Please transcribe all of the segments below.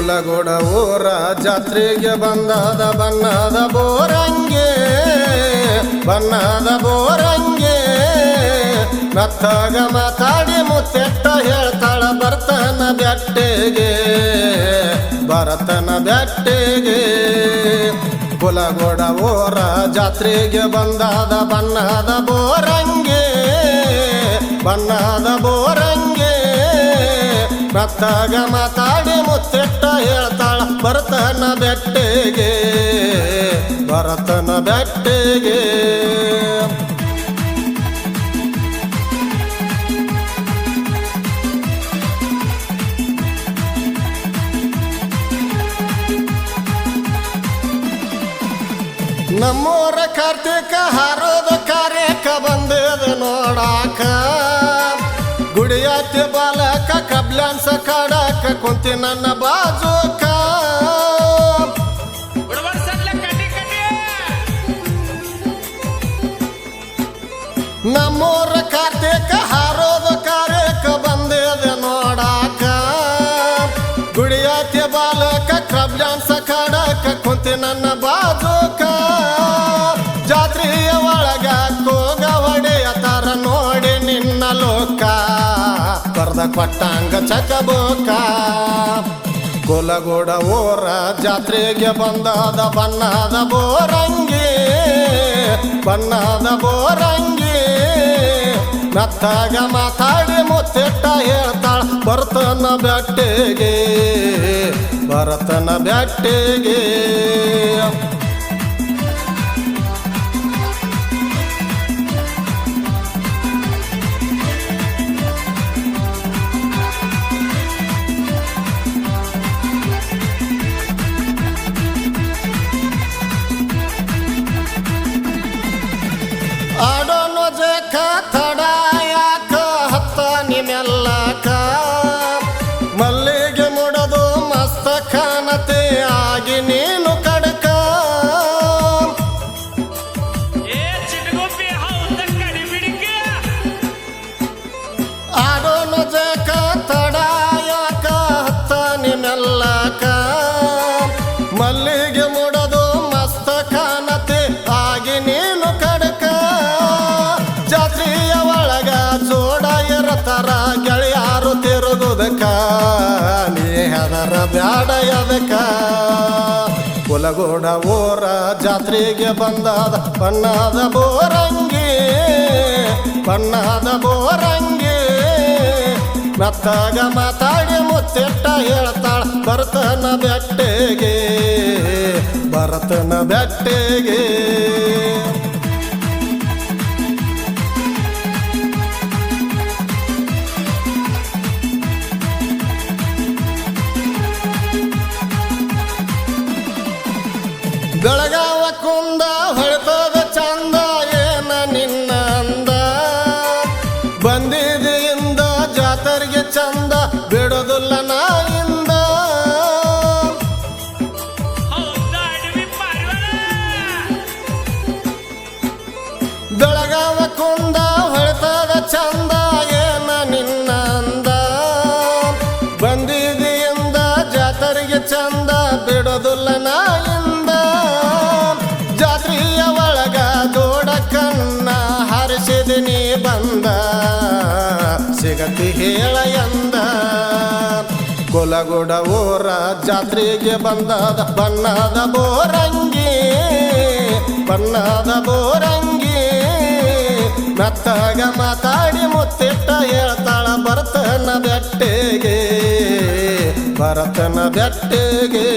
ಕುಲಗೋಡ ಊರ ಜಾತ್ರೆಗೆ ಬಂದಾದ ಬಣ್ಣದ ಬೋರಂಗೆ ಬಣ್ಣದ ಬೋರಂಗೆ ನತ್ತಾಗ ಮಾತಾಡಿ ಮುತ್ತೆಟ್ಟ ಹೇಳ್ತಾಳ ಬರ್ತನ ಬೆಟ್ಟೆಗೆ ಭರತನ ಬೆಟ್ಟೆಗೆ ಕುಲಗೋಡ ಊರ ಜಾತ್ರೆಗೆ ಬಂದಾದ ಬಣ್ಣದ ಬೋರಂಗೆ ಬಣ್ಣದ ಬೋರಂಗೆ ನತ್ತಾಗ ಮಾತಾಡಿ ಮುತ್ತೆಟ್ಟ ಹೇಳ್ತಾಳ ಭರತನ ಬೆಟ್ಟೆಗೆ ಭರತನ ಬೆಟ್ಟೆಗೆ ನಮ್ಮೂರ ಕಾರ್ತಿಕ ಹಾರೋದ ಕಾರ್ಯಕ್ಕ ಬಂದದ ನೋಡಾಕ ಗುಡಿಯಾತಿ ಬಾಲಕ ಕಬ್ಲಾನ್ಸ ಕಾಡಾಕ ಕುಂತಿ ನನ್ನ ಬಾಜೂಕ ನಮ್ಮೂರ ಕಾರ್ತಿಕ ಹಾರೋದ ಕಾರ್ಯಕ್ಕ ಬಂದದ ನೋಡಾಕ ಗುಡಿಯಾತಿ ಬಾಲಕ ಕಬ್ಲಾನ್ಸ ಕಾಡಾಕ ಕುಂತಿ ನನ್ನ ಬಾಜೂಕ ಜಾತ್ರೆಯ ಒಳಗ ಕೋಗ ಹೊಡೆಯತಾರ ನೋಡಿ ನಿನ್ನ ಲೋಕ ಬರ್ದ ಕೊಟ್ಟಂಗ ಚಕಬೋಕ ಕುಲಗೋಡ ಊರ ಜಾತ್ರೆಗೆ ಬಂದಾದ ಬಣ್ಣದ ಬೋರಂಗಿ ಬಣ್ಣದ ಬೋರಂಗಿ ನತ್ತಾಗ ಮಾತಾಡಿ ಮುತ್ತೆಟ್ಟ ಹೇಳ್ತಾಳ ಭರತನ ಬೆಟ್ಟೆಗೆ ಭರತನ ಬೆಟ್ಟೆಗೆ ಆಡೋನು ಜಕ ತಡಾಯಾಕ ಹತ್ತ ನಿಮೆಲ್ಲಕ ಮಲ್ಲಿಗೆ ಮುಡದು ಮಸ್ತ ಖಾನತೆ ಆಗಿ ನೀನು ಕಡಕ ಆಡೋನು ಜಕ ತಡಾಯಾಕ ಹತ್ತ ನಿಮೆಲ್ಲಕ ಮಲ್ಲಿಗೆ ಮುಡದು ಮಸ್ತ ಖಾನತೆ ಆಗಿ ನೀನು ಕಡಕ ಜಾತ್ರೆಯ ಒಳಗ ಜೋಡ ಇರತರ ಗೆಳೆಯಾರು ತಿರುಗುದಕ ನೀ ಹೆದರ ಬ್ಯಾಡ ಎದಕ ಕುಲಗೋಡ ಊರ ಜಾತ್ರೆಗೆ ಬಂದಾದ ಬಣ್ಣದ ಬೋರಂಗಿ ಬಣ್ಣದ ಬೋರಂಗಿ ನತ್ತಾಗ ಮಾತಾಡಿ ಮುತ್ತೆಟ್ಟ ಹೇಳ್ತಾಳ ಭರತನ ಬೆಟ್ಟೆಗೆ ಭರತನ ಬೆಟ್ಟೆಗೆ ಬೆಳಗಾವ ಕುಂದ ಹೊಳೆತದ ಚಂದ ಏನ ನಿನ್ನ ಅಂದ ಬಂದಿದೆಯಿಂದ ಜಾತರಿಗೆ ಚಂದ ಬಿಡೋದಿಲ್ಲ ನಾಯಿಂದ ಬೆಳಗಾವ ಕುಂದ ಹೊಳೆತದ ಚಂದ ಏನ ನಿನ್ನ ಅಂದ ಬಂದಿದೆಯಿಂದ ಜಾತರಿಗೆ ಚಂದ ಬಿಡೋದಿಲ್ಲ ನಾಯಿಂದ ಜಾತ್ರೆಯ ಒಳಗ ದೊಡ ಕಣ್ಣ ಹರಿಸಿದ ನೀ ಬಂದ ಸಿಗತಿ ಹೇಳ ಎಂದ ಕುಲಗೋಡ ಊರ ಜಾತ್ರೆಗೆ ಬಂದಾದ ಬಣ್ಣದ ಬೋರಂಗಿ ಬಣ್ಣದ ಬೋರಂಗಿ ನತ್ತಾಗ ಮಾತಾಡಿ ಮುತ್ತೆಟ್ಟ ಹೇಳ್ತಾಳ ಭರತನ ಬೆಟ್ಟೆಗೆ ಭರತನ ಬೆಟ್ಟೆಗೆ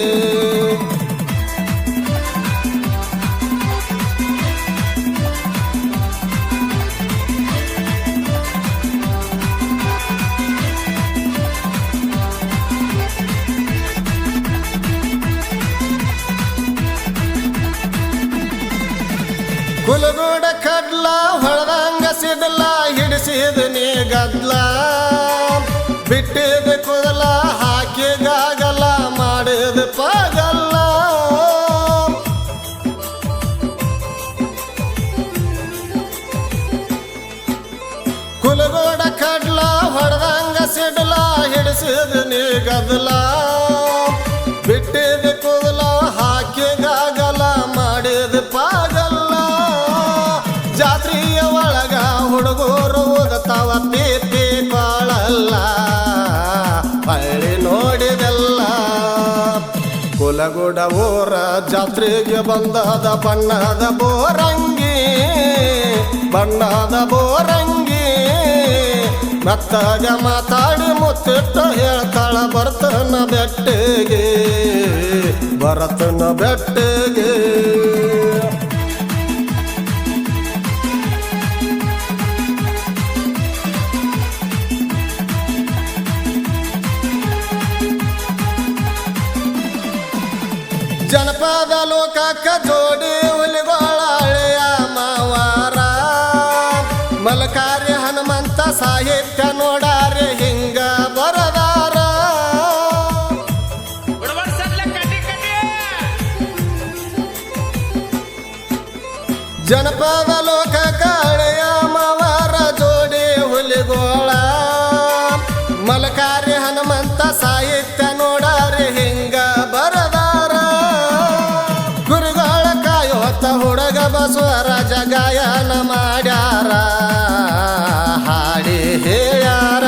ಕುಲಗೋಡ ಕಡ್ಲ ಹೊಳದಂಗ ಸಿಡ್ಲ ಹಿಡಿಸಿದ ನೀ ಗದ್ಲ ಬಿಟ್ಟಿದ ಕುದಲ ಹಾಕಿಗಾಗಲ್ಲ ಮಾಡಿದ ಪಾಗಲ್ಲ ಕುಲಗೋಡ ಕಡ್ಲ ಹೊಳದಂಗ ಸಿಡ್ಲ ಹಿಡಿಸಿದ ನೀ ಗದ್ಲ ಕುಲಗೋಡ ಊರ ಜಾತ್ರೆಗೆ ಬಂದದ ಬಣ್ಣದ ಬೋರಂಗಿ ಬಣ್ಣದ ಬೋರಂಗಿ ಮತ್ತಾಗ ಮಾತಾಡಿ ಮುತ್ತಿಟ್ಟು ಹೇಳ್ತಾಳ ಬರ್ತನ ಬೆಟ್ಟಿಗೆ ಬರತನ ಬೆಟ್ಟಿಗೆ ಜನಪದ ಲೋಕಕ್ಕ ಜೋಡಿ ಹುಲಿಗೋಳ ಹಳೆಯ ಮಾವಾರ ಮಲಕಾರಿ ಹನುಮಂತ ಸಾಹಿತ್ಯ ನೋಡಾರೆ ಹಿಂಗ ಬರದಾರ ಜನಪದ ಲೋಕಕ್ಕ ಹಳೆಯ ಮಾವಾರ ಜೋಡಿ ಹುಲಿಗೋಳ ಮಲಕಾರಿ ಹನುಮಂತ ಸಾಹಿತ್ಯ ನೋಡಾರೆ ಹಿಂಗ ಬರದಾರ ಗುರುಗಳ ಕಾಯೋತ ಹುಡುಗ ಬಸವರಾಜ ಗಾಯನ ಮಾಡ್ಯಾರ ಹಾಡಿ ಹೇಳ್ಯಾರ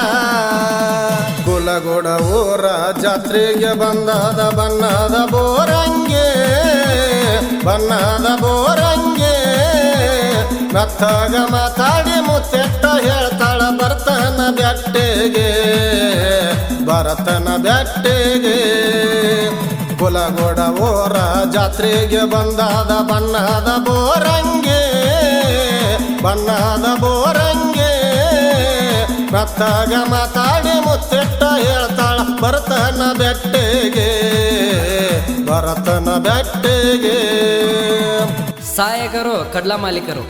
ಕುಲಗೋಡ ಊರ ಜಾತ್ರೆಗೆ ಬಂದದ ಬಣ್ಣದ ಬೋರಂಗಿ ಬಣ್ಣದ ಬೋರಂಗಿ ಮತ್ತಾಗ ಮಾತಾಡಿ ಮುತ್ತೆಟ್ಟ ಹೇಳ್ತಾಳ ಬರ್ತನ ಬೆಟ್ಟಿಗೆ ಬರತನ ಬೆಟ್ಟಿಗೆ ಕುಲಗೋಡ ಊರ ಜಾತ್ರೆಗೆ ಬಂದದ ಬಣ್ಣದ ಬೋರಂಗಿ ಬಣ್ಣದ ಬೋರಂಗಿ ಮತ್ತಾಗ ಮಾತಾಡಿ ಮುತ್ತಿಟ್ಟ ಹೇಳ್ತಾಳ ಬರ್ತನ ಬೆಟ್ಟಿಗೆ ಬರತನ ಬೆಟ್ಟಿಗೆ ಸಹಾಯಕರು ಕಡ್ಲ ಮಾಲೀಕರು